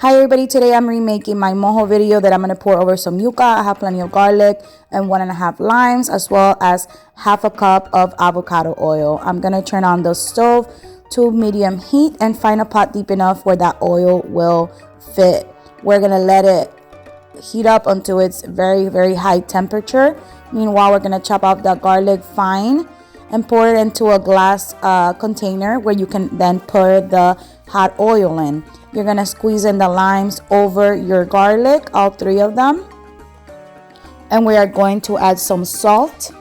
Hi everybody, today I'm remaking my mojo video that I'm going to pour over some yuca. I have plenty of garlic and 1.5 limes, as well as half a cup of avocado oil. I'm going to turn on the stove to medium heat and find a pot deep enough where that oil will fit. We're going to let it heat up until it's very high temperature. Meanwhile, we're going to chop off the garlic fine and pour it into a glass container where you can then put the hot oil in. You're going to squeeze in the limes over your garlic, all 3 of them. And we are going to add some salt.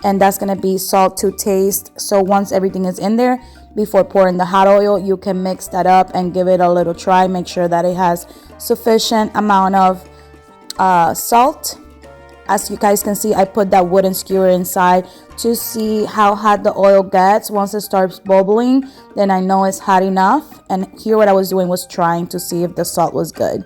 And that's going to be salt to taste. So once everything is in there, before pouring the hot oil, you can mix that up and give it a little try. Make sure that it has sufficient amount of salt. As you guys can see, I put that wooden skewer inside to see how hot the oil gets. Once it starts bubbling, then I know it's hot enough. And here what I was doing was trying to see if the salt was good.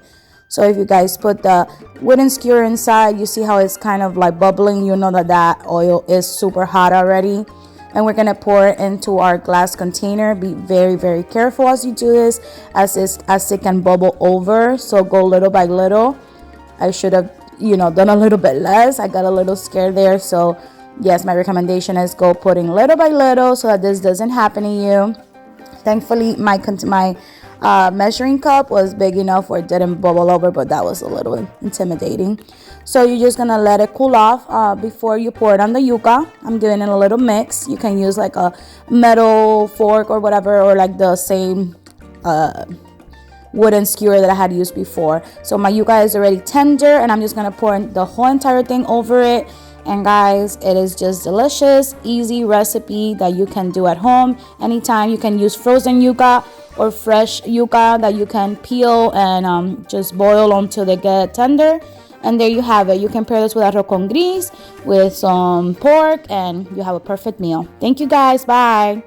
So if you guys put the wooden skewer inside, you see how it's kind of like bubbling. You know that that oil is super hot already. And we're going to pour it into our glass container. Be very careful as you do this, as it can bubble over. So go little by little. I should have done a little bit less. I got a little scared there. So yes, my recommendation is go putting little by little so that this doesn't happen to you. Thankfully, my measuring cup was big enough where it didn't bubble over, but that was a little intimidating. So you're just gonna let it cool off before you pour it on the yuca. I'm giving it a little mix. You can use like a metal fork or whatever, or like the same wooden skewer that I had used before. So my yuca is already tender, and I'm just gonna pour the whole entire thing over it. And guys, it is just delicious, easy recipe that you can do at home anytime. You can use frozen yuca or fresh yuca that you can peel and just boil until they get tender. And there you have it. You can pair this with arroz con gris, with some pork, and you have a perfect meal. Thank you guys. Bye.